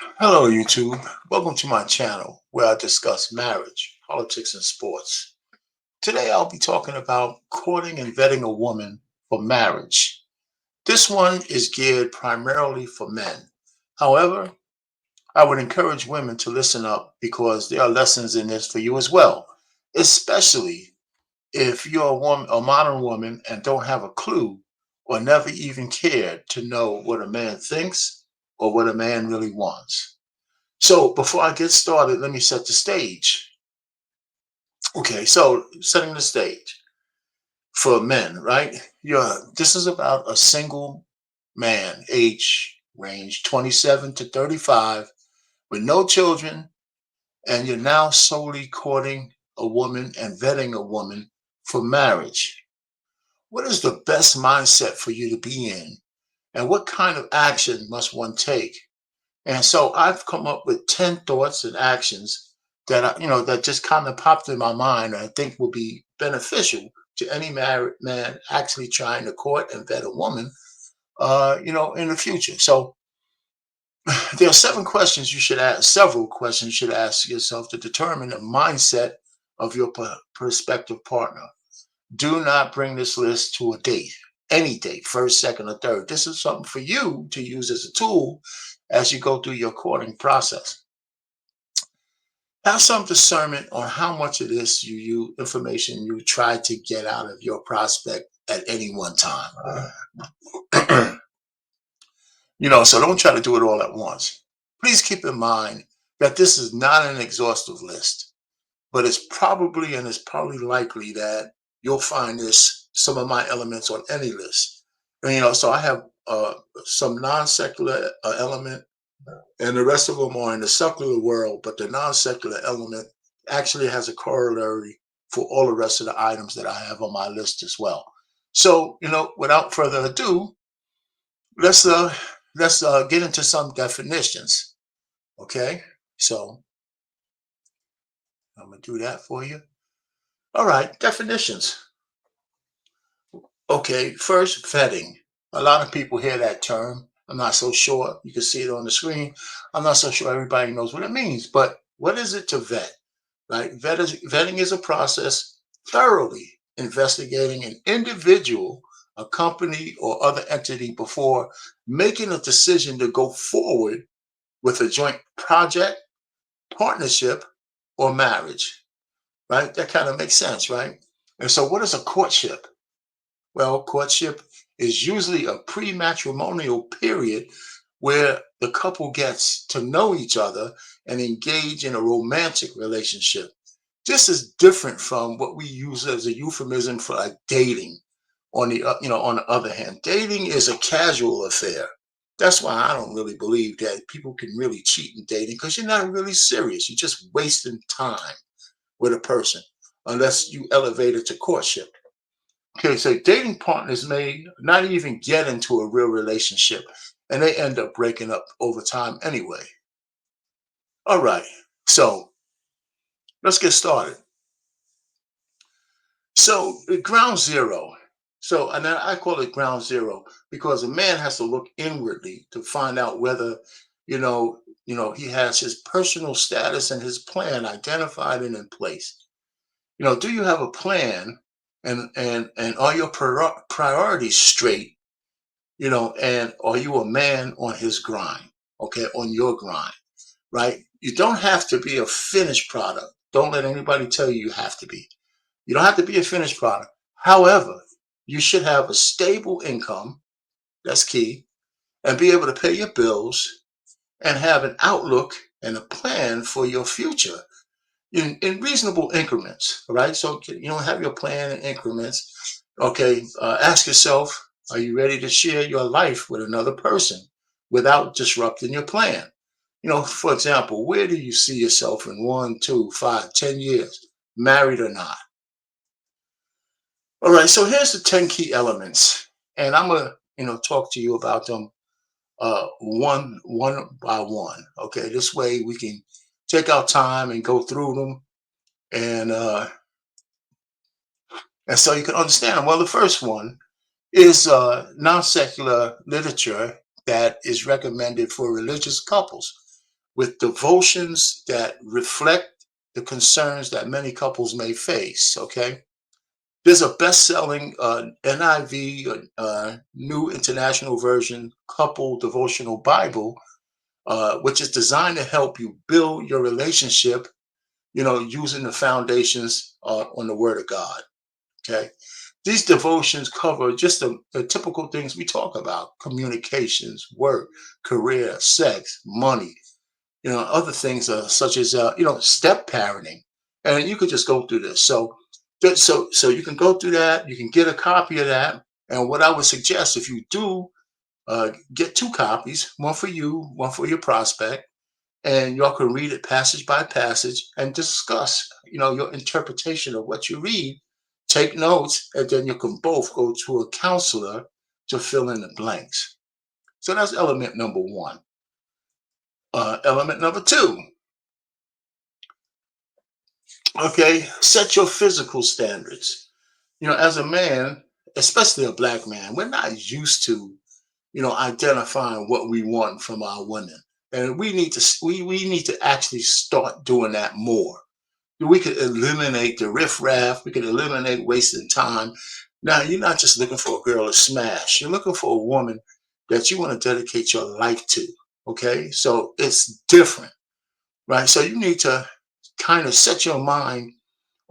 Hello, YouTube. Welcome to my channel where I discuss marriage, politics, and sports. Today, I'll be talking about courting and vetting a woman for marriage. This one is geared primarily for men. However, I would encourage women to listen up because there are lessons in this for you as well, especially if you're a modern woman and don't have a clue or never even cared to know what a man thinks or what a man really wants. So before I get started, let me set the stage. Okay, so setting the stage for men, right? This is about a single man, age range 27 to 35, with no children, and you're now solely courting a woman and vetting a woman for marriage. What is the best mindset for you to be in? And what kind of action must one take? And so I've come up with 10 thoughts and actions that just kind of popped in my mind and I think will be beneficial to any married man actually trying to court and vet a woman, in the future. So there are several questions you should ask yourself to determine the mindset of your prospective partner. Do not bring this list to a date, any date, first, second, or third. This is something for you to use as a tool as you go through your courting process. Have some discernment on how much of this information you try to get out of your prospect at any one time. So don't try to do it all at once. Please keep in mind that this is not an exhaustive list, but it's probably likely that you'll find this some of my elements on any list. So I have some non-secular element, and the rest of them are in the secular world, but the non-secular element actually has a corollary for all the rest of the items that I have on my list as well. So, without further ado, let's uh let's get into some definitions. Okay, so I'm gonna do that for you. All right, definitions. Okay, first, vetting. A lot of people hear that term. I'm not so sure. You can see it on the screen. I'm not so sure everybody knows what it means, but what is it to vet? Right? Vetting is a process thoroughly investigating an individual, a company, or other entity before making a decision to go forward with a joint project, partnership, or marriage. Right? That kind of makes sense, right? And so, what is a courtship? Well, courtship is usually a pre-matrimonial period where the couple gets to know each other and engage in a romantic relationship. This is different from what we use as a euphemism for like dating. On the other hand, dating is a casual affair. That's why I don't really believe that people can really cheat in dating because you're not really serious. You're just wasting time with a person unless you elevate it to courtship. Okay, so dating partners may not even get into a real relationship and they end up breaking up over time anyway. All right, so let's get started. So, ground zero. So, and then I call it ground zero because a man has to look inwardly to find out whether, he has his personal status and his plan identified and in place. Do you have a plan and are your priorities straight? And are you a man on his grind? Okay, on your grind, right? You don't have to be a finished product. Don't let anybody tell you you have to be. You don't have to be a finished product. However, you should have a stable income. That's key. And be able to pay your bills and have an outlook and a plan for your future in reasonable increments. All right. So, have your plan in increments. Okay. Ask yourself, are you ready to share your life with another person without disrupting your plan? For example, where do you see yourself in 1, 2, 5, 10 years, married or not? All right, so here's the 10 key elements, and I'm gonna, talk to you about them one by one. Okay, this way we can take our time and go through them, and so you can understand them. Well, the first one is non-secular literature that is recommended for religious couples. with devotions that reflect the concerns that many couples may face. Okay. There's a best-selling NIV, New International Version couple devotional Bible, which is designed to help you build your relationship, using the foundations on the Word of God. Okay. These devotions cover just the typical things we talk about: communications, work, career, sex, money, other things such as step parenting, and you could just go through this. So you can go through that. You can get a copy of that. And what I would suggest, if you do, get two copies, one for you, one for your prospect, and y'all can read it passage by passage and discuss, your interpretation of what you read. Take notes, and then you can both go to a counselor to fill in the blanks. So that's element number one. Element number two. Okay, set your physical standards. As a man, especially a black man, we're not used to, identifying what we want from our women, and we need to actually start doing that more. We could eliminate the riffraff. We could eliminate wasting time. Now, you're not just looking for a girl to smash. You're looking for a woman that you want to dedicate your life to. Okay, so it's different, right? So you need to kind of set your mind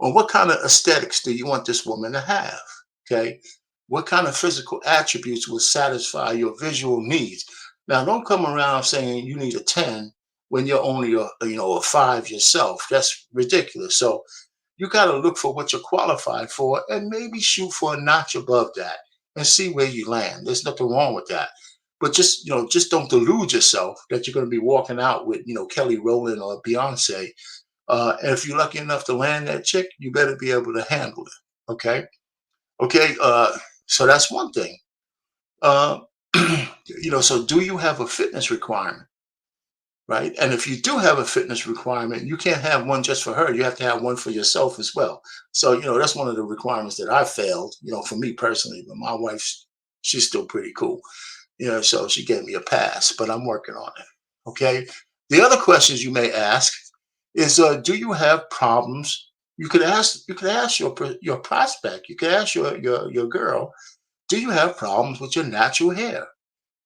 on what kind of aesthetics do you want this woman to have. Okay, what kind of physical attributes will satisfy your visual needs. Now, don't come around saying you need a 10 when you're only a 5 yourself. That's ridiculous. So you got to look for what you're qualified for and maybe shoot for a notch above that and see where you land. There's nothing wrong with that. But just don't delude yourself that you're going to be walking out with, Kelly Rowland or Beyonce. And if you're lucky enough to land that chick, you better be able to handle it. Okay. Okay. So that's one thing. Uh, so do you have a fitness requirement? Right. And if you do have a fitness requirement, you can't have one just for her. You have to have one for yourself as well. So, that's one of the requirements that I failed, for me personally. But my wife, she's still pretty cool. So she gave me a pass, but I'm working on it. Okay. The other questions you may ask is, do you have problems? You could ask your prospect. You could ask your girl, do you have problems with your natural hair,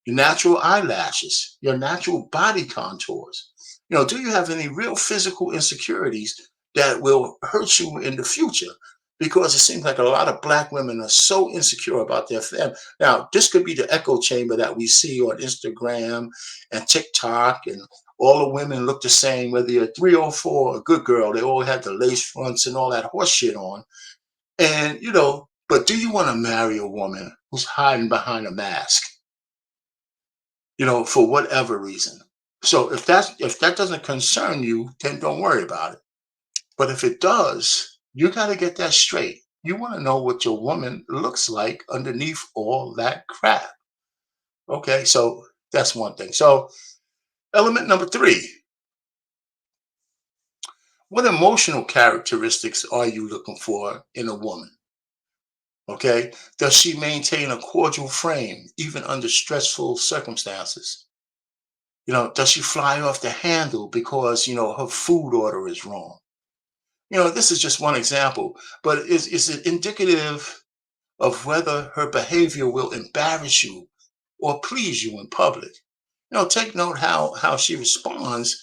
your natural eyelashes, your natural body contours? Do you have any real physical insecurities that will hurt you in the future? Because it seems like a lot of black women are so insecure about their family. Now, this could be the echo chamber that we see on Instagram and TikTok, and all the women look the same, whether you're 304 or a good girl, they all had the lace fronts and all that horse shit on. And, but do you want to marry a woman who's hiding behind a mask? For whatever reason. So if that doesn't concern you, then don't worry about it. But if it does, you got to get that straight. You want to know what your woman looks like underneath all that crap. Okay, so that's one thing. So element number three, what emotional characteristics are you looking for in a woman? Okay, does she maintain a cordial frame even under stressful circumstances? Does she fly off the handle because, her food order is wrong? This is just one example, but is it indicative of whether her behavior will embarrass you or please you in public? Take note how she responds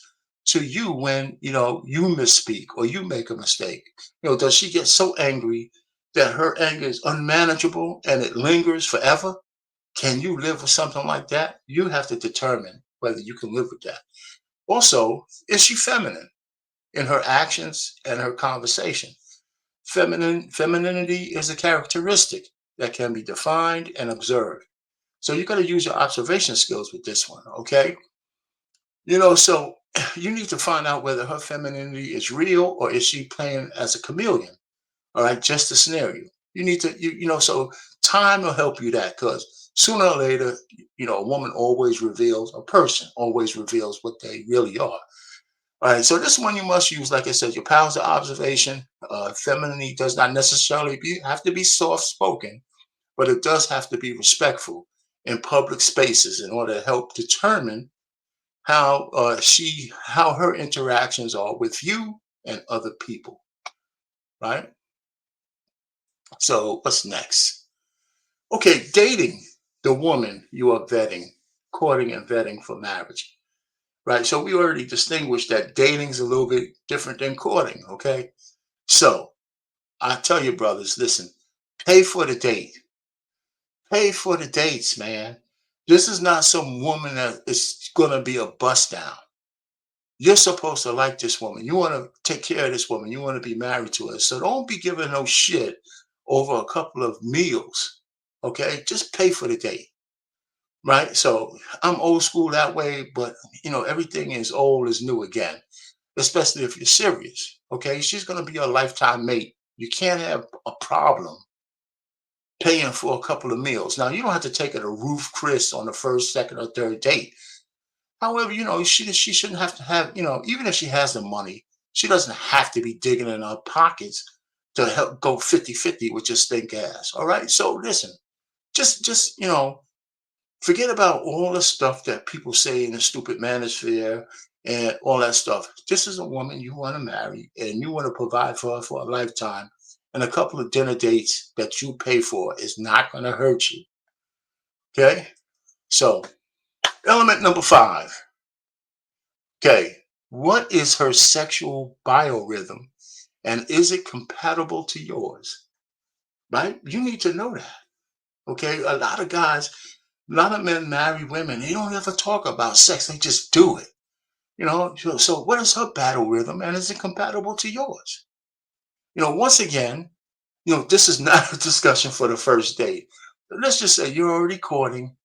to you when, you misspeak or you make a mistake. Does she get so angry that her anger is unmanageable and it lingers forever? Can you live with something like that? You have to determine whether you can live with that. Also, is she feminine in her actions and her conversation? Femininity is a characteristic that can be defined and observed. So you got to use your observation skills with this one, okay? So you need to find out whether her femininity is real or is she playing as a chameleon. All right, just a scenario. You need to, so time will help you that, because sooner or later, a woman always reveals, a person always reveals what they really are. All right, so this one you must use, like I said, your powers of observation. Femininity does not necessarily have to be soft spoken, but it does have to be respectful in public spaces in order to help determine how her interactions are with you and other people, right? So what's next? Okay, dating the woman you are vetting, courting and vetting for marriage, right? So we already distinguished that dating is a little bit different than courting, okay? So I tell you, brothers, listen, pay for the date. Pay for the dates, man. This is not some woman that is gonna be a bust down. You're supposed to like this woman. You want to take care of this woman. You want to be married to her. So don't be giving no shit over a couple of meals. Okay? Just pay for the date. Right? So I'm old school that way, but everything is old is new again, especially if you're serious. Okay? She's gonna be your lifetime mate. You can't have a problem paying for a couple of meals. Now you don't have to take her to Roof Chris on the first, second, or third date. However, she shouldn't have to have, even if she has the money, she doesn't have to be digging in her pockets to help go 50-50 with your stink ass. All right. So listen, just forget about all the stuff that people say in the stupid manosphere and all that stuff. This is a woman you want to marry and you want to provide for her for a lifetime. And a couple of dinner dates that you pay for is not going to hurt you. Okay. So, element number 5. Okay, what is her sexual biorhythm and is it compatible to yours? Right? You need to know that. Okay, a lot of guys, a lot of men marry women, they don't ever talk about sex, they just do it. So what is her battle rhythm and is it compatible to yours? Once again, this is not a discussion for the first date. Let's just say you're already courting,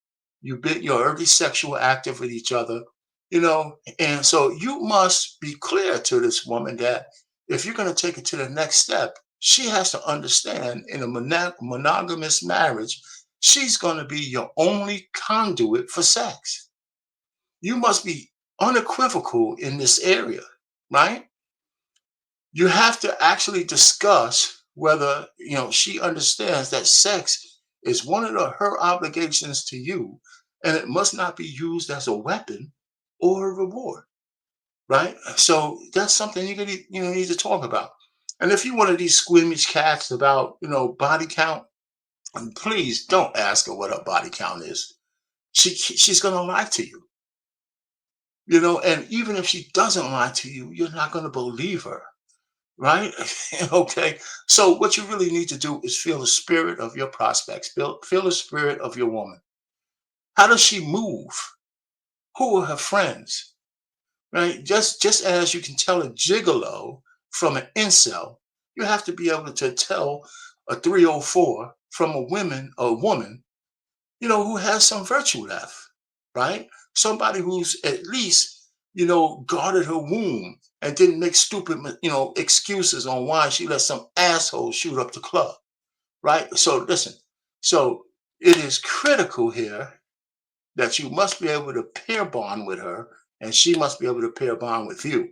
you're already sexual active with each other, and so you must be clear to this woman that if you're going to take it to the next step, she has to understand in a monogamous marriage, she's going to be your only conduit for sex. You must be unequivocal in this area, right? You have to actually discuss whether she understands that sex is one of her obligations to you and it must not be used as a weapon or a reward, right? So that's something need to talk about. And if you're one of these squeamish cats about body count, please don't ask her what her body count is. She's gonna lie to you, and even if she doesn't lie to you, you're not gonna believe her, right? Okay. So what you really need to do is feel the spirit of your prospects. Feel the spirit of your woman. How does she move? Who are her friends? Right? Just as you can tell a gigolo from an incel, you have to be able to tell a 304 from a woman, who has some virtue left, right? Somebody who's at least, guarded her womb and didn't make stupid, excuses on why she let some asshole shoot up the club, right? So listen, so it is critical here that you must be able to pair bond with her and she must be able to pair bond with you.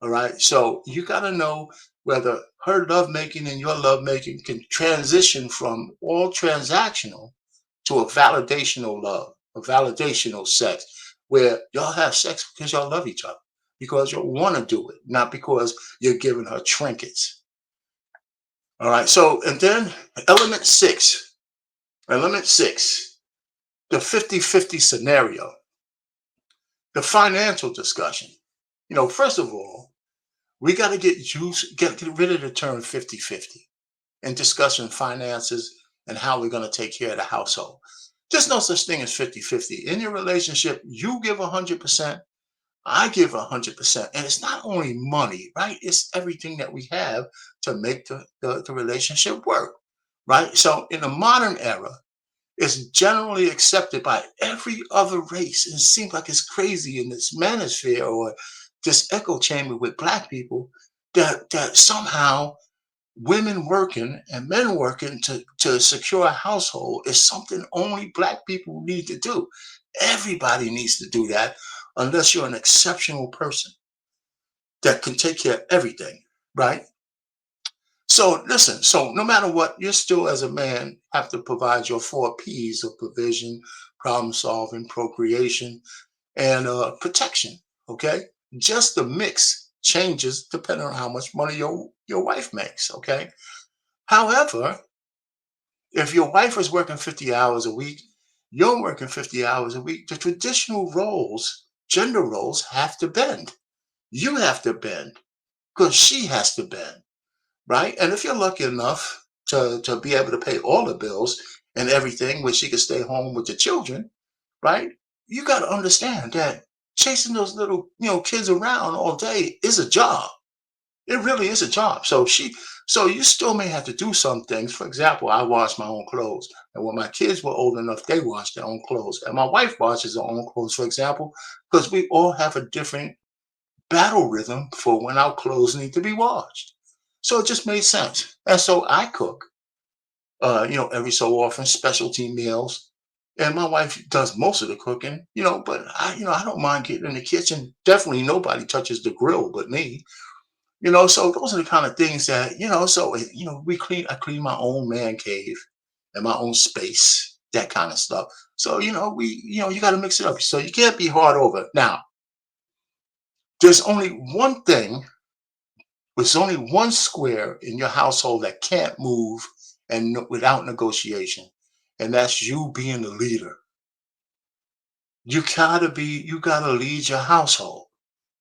All right. So you got to know whether her lovemaking and your lovemaking can transition from all transactional to a validational love, a validational sex, where y'all have sex because y'all love each other, because you want to do it, not because you're giving her trinkets. All right. So, and then element six, element 6, the 50-50 scenario, the financial discussion. First of all, we got to get rid of the term 50-50 and discussing finances and how we're going to take care of the household. There's no such thing as 50-50. In your relationship, you give 100%, I give 100%. And it's not only money, right? It's everything that we have to make the relationship work, right? So in the modern era, it's generally accepted by every other race. And it seems like it's crazy in this manosphere or this echo chamber with black people that somehow women working and men working to secure a household is something only black people need to do. Everybody needs to do that unless you're an exceptional person that can take care of everything, right? So listen, so no matter what, you still as a man have to provide your 4 P's of provision, problem solving, procreation. and protection. Okay, just the mix changes depending on how much money your wife makes. Okay, however, if your wife is working 50 hours a week, you're working 50 hours a week. The traditional roles, gender roles, have to bend. You have to bend because she has to bend, right? And if you're lucky enough to be able to pay all the bills and everything, where she can stay home with the children, right? You got to understand that chasing those little kids around all day is a job. It really is a job. So you still may have to do some things. For example, I wash my own clothes, and when my kids were old enough, they washed their own clothes, and my wife washes her own clothes, for example, because we all have a different battle rhythm for when our clothes need to be washed. So it just made sense. And so I cook, every so often, specialty meals. And my wife does most of the cooking, but I don't mind getting in the kitchen. Definitely nobody touches the grill but me. So those are the kind of things that, I clean my own man cave and my own space, that kind of stuff. So, you got to mix it up. So you can't be hard over it. Now, there's only one thing, there's only one square in your household that can't move and without negotiation. And that's you being the leader. You gotta lead your household.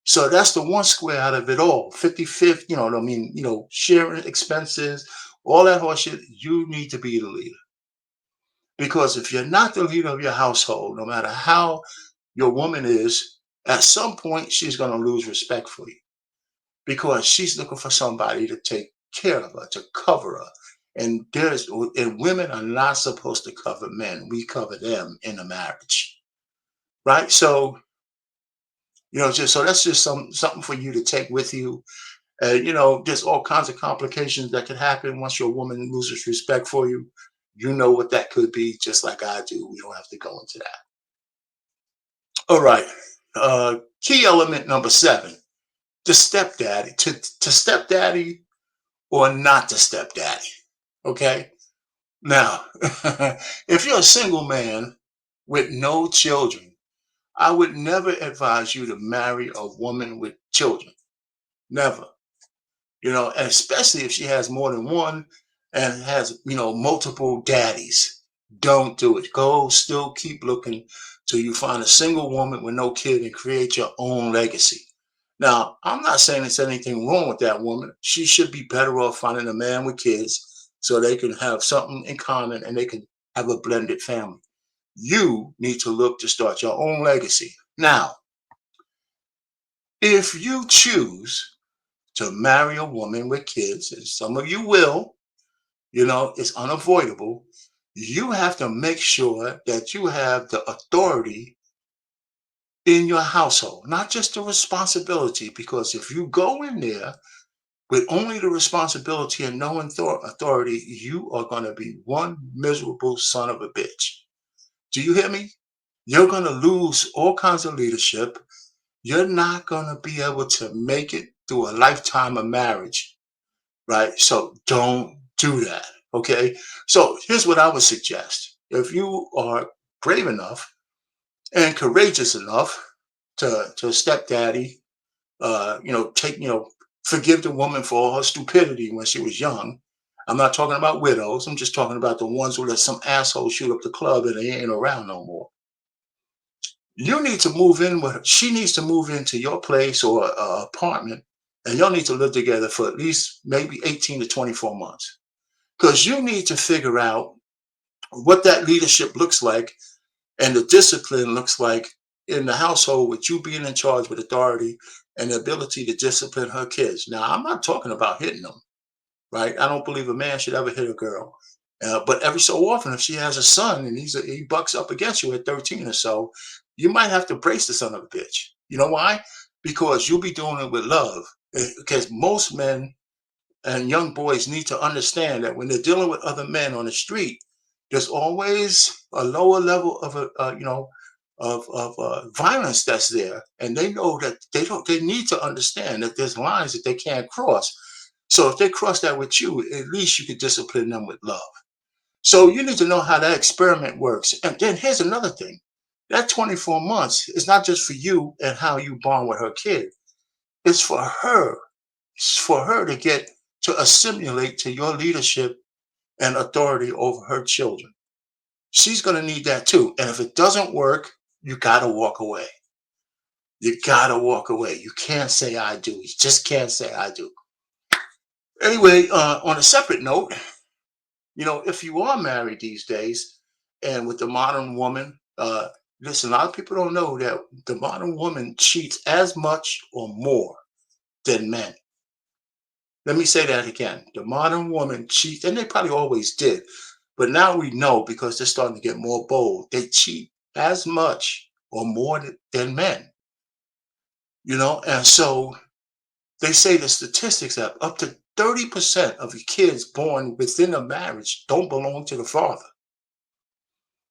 So that's the one square out of it all. 50-50, what I mean, sharing expenses, all that horse shit, you need to be the leader. Because if you're not the leader of your household, no matter how your woman is, at some point she's gonna lose respect for you because she's looking for somebody to take care of her, to cover her. And women are not supposed to cover men. We cover them in a marriage. Right? So, just so that's just something for you to take with you. There's all kinds of complications that could happen once your woman loses respect for you. You know what that could be, just like I do. We don't have to go into that. All right. Key element number 7: the stepdaddy. To stepdaddy or not to stepdaddy. Okay. Now, if you're a single man with no children, I would never advise you to marry a woman with children. Never. And especially if she has more than one and has, multiple daddies. Don't do it. Go still keep looking till you find a single woman with no kid and create your own legacy. Now, I'm not saying there's anything wrong with that woman. She should be better off finding a man with kids so they can have something in common and they can have a blended family. You need to look to start your own legacy. Now, if you choose to marry a woman with kids, and some of you will, it's unavoidable. You have to make sure that you have the authority in your household, not just the responsibility. Because if you go in there with only the responsibility and no authority, you are going to be one miserable son of a bitch. Do you hear me? You're going to lose all kinds of leadership. You're not going to be able to make it through a lifetime of marriage, right? So don't do that. Okay. So here's what I would suggest. If you are brave enough and courageous enough to stepdaddy, take, forgive the woman for all her stupidity when she was young. I'm not talking about widows. I'm just talking about the ones who let some asshole shoot up the club and they ain't around no more. You need to move in with her. She needs to move into your place or apartment, and y'all need to live together for at least maybe 18 to 24 months. Because you need to figure out what that leadership looks like and the discipline looks like in the household with you being in charge with authority and the ability to discipline her kids. Now, I'm not talking about hitting them, right? I don't believe a man should ever hit a girl. But every so often, if she has a son and he bucks up against you at 13 or so, you might have to brace the son of a bitch. You know why? Because you'll be doing it with love. Because most men and young boys need to understand that when they're dealing with other men on the street, there's always a lower level of violence that's there, and they know that they don't. They need to understand that there's lines that they can't cross. So if they cross that with you, at least you can discipline them with love. So you need to know how that experiment works. And then here's another thing That 24 months is not just for you and how you bond with her kid. It's for her. It's for her to get to assimilate to your leadership and authority over her children. She's going to need that too. And if it doesn't work, you got to walk away. You got to walk away. You can't say I do. You just can't say I do. Anyway, on a separate note, if you are married these days and with the modern woman, listen, a lot of people don't know that the modern woman cheats as much or more than men. Let me say that again. The modern woman cheats, and they probably always did, but now we know because they're starting to get more bold. They cheat as much or more than men, and so they say the statistics that up to 30% of the kids born within a marriage don't belong to the father.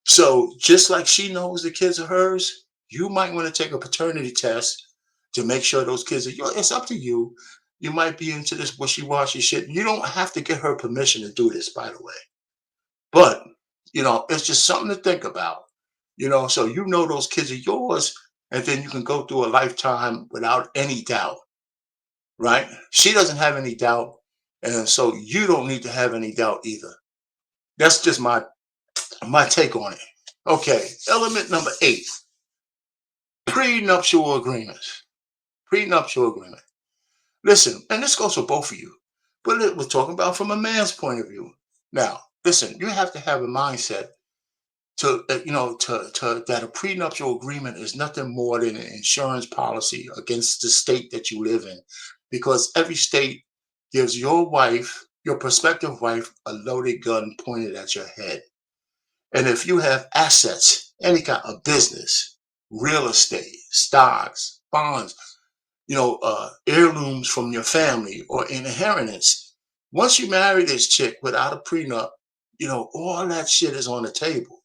So just like she knows the kids are hers, you might want to take a paternity test to make sure those kids are yours. It's up to you. You might be into this wishy-washy shit. You don't have to get her permission to do this, by the way. But it's just something to think about. So those kids are yours, and then you can go through a lifetime without any doubt, right? She doesn't have any doubt, and so you don't need to have any doubt either. That's just my take on it. Okay, element number 8, prenuptial agreements. Prenuptial agreement. Listen, and this goes for both of you, but we're talking about from a man's point of view. Now, listen, you have to have a mindset to that a prenuptial agreement is nothing more than an insurance policy against the state that you live in, because every state gives your prospective wife, a loaded gun pointed at your head. And if you have assets, any kind of business, real estate, stocks, bonds, heirlooms from your family or inheritance, once you marry this chick without a prenup, all that shit is on the table.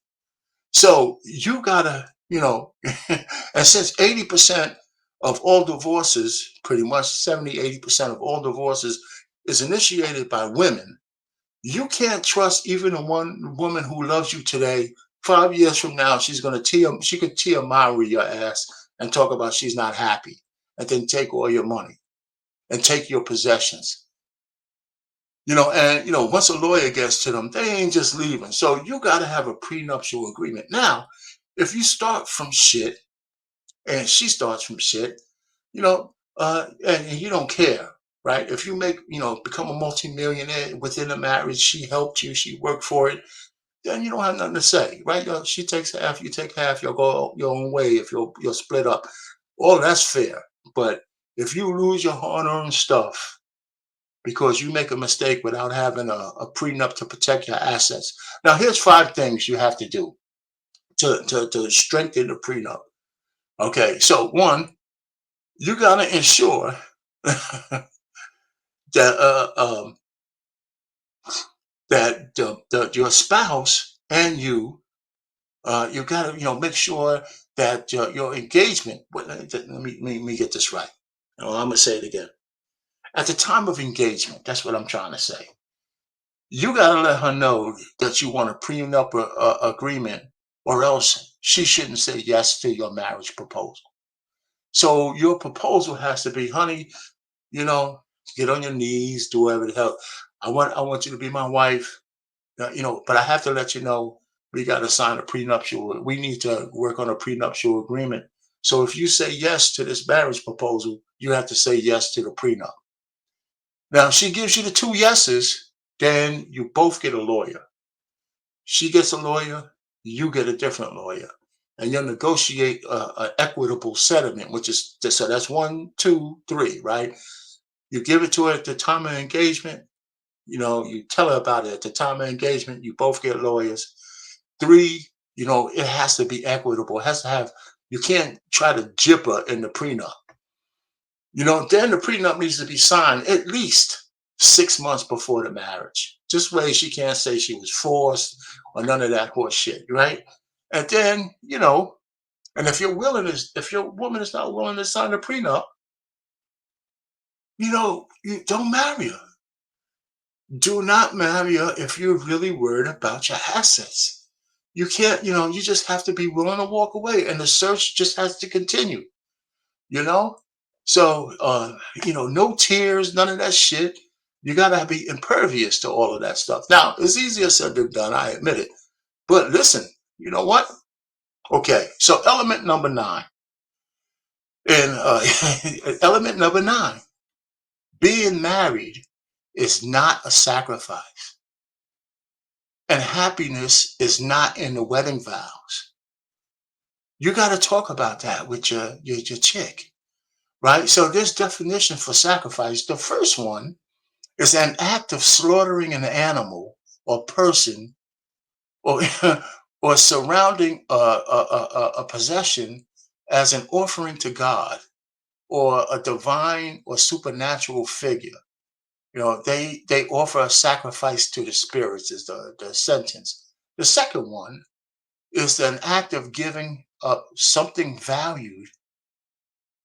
So you gotta, and since 80% of all divorces, pretty much 70, 80% of all divorces is initiated by women, you can't trust even the one woman who loves you today. 5 years from now, she could Tia Mowry your ass and talk about she's not happy, and then take all your money and take your possessions. And once a lawyer gets to them, they ain't just leaving. So you got to have a prenuptial agreement. Now, if you start from shit and she starts from shit, and you don't care, right? If you become a multimillionaire within a marriage, she helped you, she worked for it, then you don't have nothing to say, right? She takes half, you take half, you'll go your own way if you'll split up. All that's fair. But if you lose your hard-earned stuff because you make a mistake without having a prenup to protect your assets. Now, here's 5 things you have to do to strengthen the prenup. Okay, so one, you got to ensure that your spouse and you got to make sure that your engagement. Let me get this right. I'm gonna say it again. At the time of engagement, that's what I'm trying to say. You got to let her know that you want a prenup agreement, or else she shouldn't say yes to your marriage proposal. So your proposal has to be, honey, you know, get on your knees, do whatever the hell. I want you to be my wife, but I have to let you know we got to sign a prenuptial. We need to work on a prenuptial agreement. So if you say yes to this marriage proposal, you have to say yes to the prenup. Now, if she gives you the 2 yeses, then you both get a lawyer. She gets a lawyer, you get a different lawyer, and you'll negotiate an equitable settlement, which is so that's 1, 2, 3, right? You give it to her at the time of engagement. You tell her about it at the time of engagement. You both get lawyers. 3, it has to be equitable. It has to have. You can't try to jip her in the prenup. Then the prenup needs to be signed at least 6 months before the marriage. Just way she can't say she was forced or none of that horse shit, right? And then, and if your woman is not willing to sign the prenup, you don't marry her. Do not marry her if you're really worried about your assets. You can't, you just have to be willing to walk away, and the search just has to continue, you know? So, no tears, none of that shit. You gotta be impervious to all of that stuff. Now, it's easier said than done, I admit it. But listen, you know what? Okay, so element number nine. And element number nine, being married is not a sacrifice. And happiness is not in the wedding vows. You got to talk about that with your chick, right? So there's definition for sacrifice. The first one is an act of slaughtering an animal or person or or surrounding a possession as an offering to God or a divine or supernatural figure. They offer a sacrifice to the spirits is the sentence. The second one is an act of giving up something valued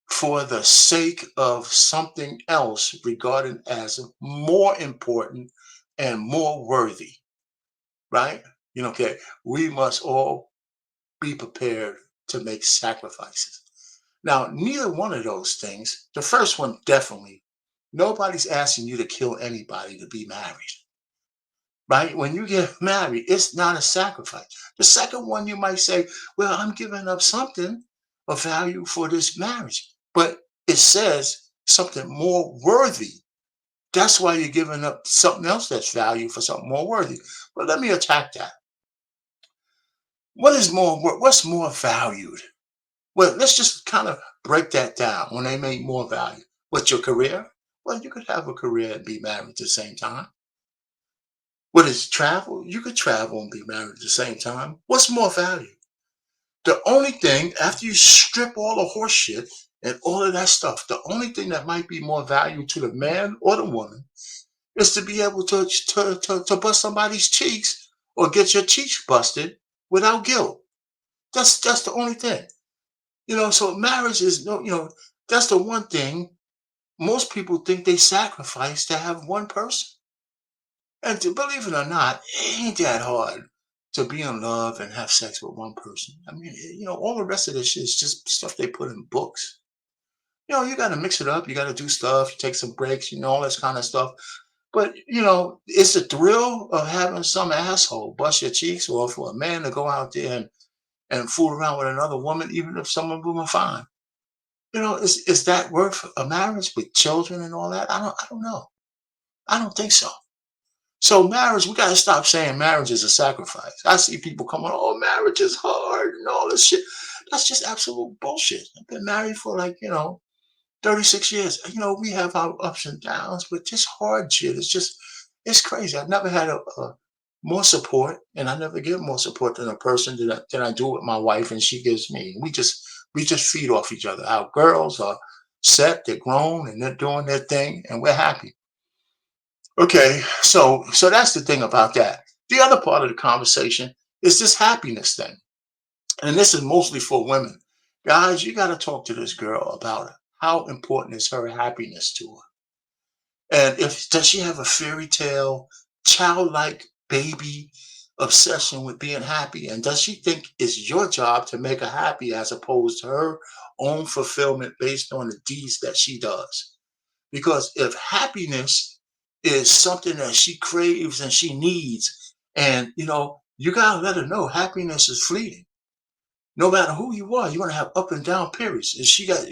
for the sake of something else regarded as more important and more worthy, right? Okay, we must all be prepared to make sacrifices. Now, neither one of those things, the first one definitely, nobody's asking you to kill anybody to be married, right? When you get married, it's not a sacrifice. The second one, you might say, well, I'm giving up something of value for this marriage, but it says something more worthy. That's why you're giving up something else that's value for something more worthy. But let me attack that. What's more valued? Well, let's just kind of break that down when they make more value. What's your career? Well, you could have a career and be married at the same time. What is travel? You could travel and be married at the same time. What's more value? The only thing, after you strip all the horse shit and all of that stuff, the only thing that might be more value to the man or the woman is to be able to bust somebody's cheeks or get your cheeks busted without guilt. That's the only thing. So marriage is no, that's the one thing most people think they sacrifice to have one person. And to believe it or not, it ain't that hard to be in love and have sex with one person. I mean, all the rest of this shit is just stuff they put in books. You got to mix it up. You got to do stuff. You take some breaks. All this kind of stuff. But it's the thrill of having some asshole bust your cheeks, or for a man to go out there and fool around with another woman, even if some of them are fine. Is that worth a marriage with children and all that? I don't know. I don't think so. So marriage, we gotta stop saying marriage is a sacrifice. I see people coming, oh, marriage is hard and all this shit. That's just absolute bullshit. I've been married for 36 years. We have our ups and downs, but this hard shit is just, it's crazy. I've never had a more support, and I never give more support than a person than I do with my wife, and she gives me. We just feed off each other. Our girls are set, they're grown, and they're doing their thing, and we're happy. Okay, so that's the thing about that. The other part of the conversation is this happiness thing, and this is mostly for women. Guys, you got to talk to this girl about how important is her happiness to her, and if does she have a fairy tale, childlike baby obsession with being happy, and does she think it's your job to make her happy as opposed to her own fulfillment based on the deeds that she does? Because if happiness is something that she craves and she needs, and you gotta let her know happiness is fleeting. No matter who you are, you're gonna have up and down periods. And she got,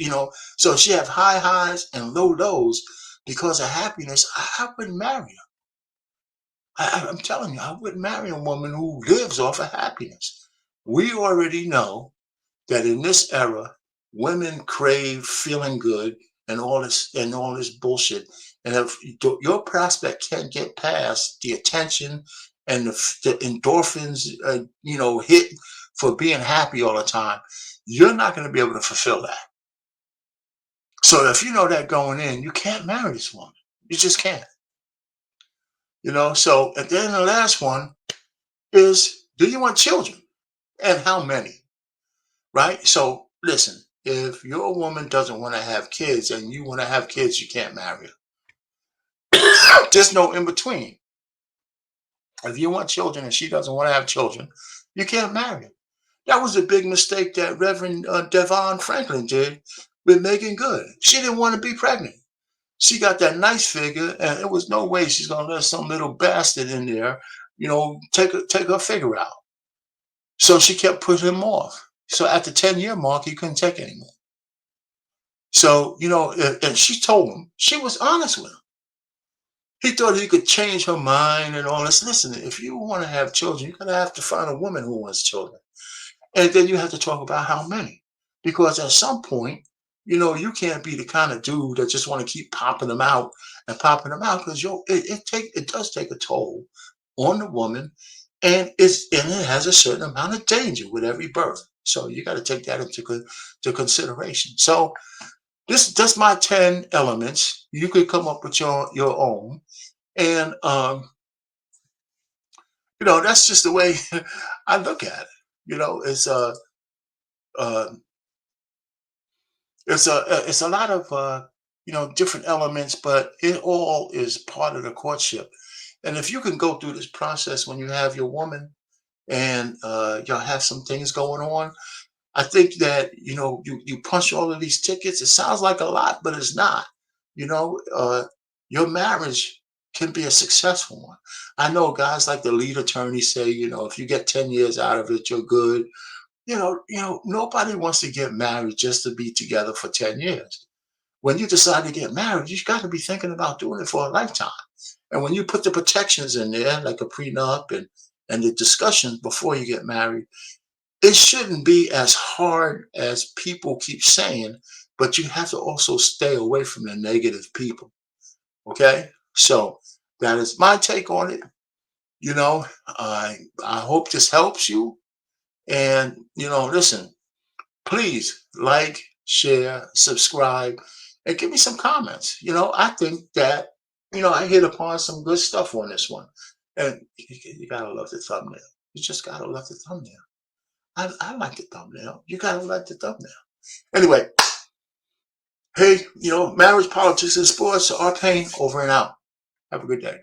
so she have high highs and low lows because of happiness. I wouldn't marry her. I'm telling you, I wouldn't marry a woman who lives off of happiness. We already know that in this era, women crave feeling good and all this bullshit. And if your prospect can't get past the attention and the endorphins, hit for being happy all the time, you're not going to be able to fulfill that. So if you know that going in, you can't marry this woman. You just can't. So and then the last one is, do you want children and how many? Right? So listen, if your woman doesn't want to have kids and you want to have kids, you can't marry her. There's no in between. If you want children and she doesn't want to have children, You can't marry him. That was a big mistake that Reverend Devon Franklin did with Megan Good. She didn't want to be pregnant. She got that nice figure, and there was no way she's gonna let some little bastard in there, take her figure out. So she kept putting him off. So at the 10-year mark, he couldn't take anymore. So, and she told him, she was honest with him. He thought he could change her mind and all this. Listen, if you want to have children, you're gonna have to find a woman who wants children. And then you have to talk about how many. Because at some point, you can't be the kind of dude that just want to keep popping them out and popping them out because it does take a toll on the woman, and it has a certain amount of danger with every birth. So you got to take that to consideration. So that's my 10 elements. You could come up with your own. And that's just the way I look at it. Uh it's a lot of different elements, but it all is part of the courtship. And if you can go through this process when you have your woman and y'all have some things going on, I think that you punch all of these tickets. It sounds like a lot, but it's not. You know, uh, your marriage can be a successful one. I know guys like the lead attorney say, if you get 10 years out of it, you're good. Nobody wants to get married just to be together for 10 years. When you decide to get married, you've got to be thinking about doing it for a lifetime. And when you put the protections in there, like a prenup and the discussions before you get married, it shouldn't be as hard as people keep saying, but you have to also stay away from the negative people. Okay? So that is my take on it. I hope this helps you. And listen, please like, share, subscribe, and give me some comments. I think that I hit upon some good stuff on this one. And you gotta love the thumbnail. You just gotta love the thumbnail. I like the thumbnail. You gotta like the thumbnail. Anyway, hey, marriage, politics, and sports are pain over and out. Have a good day.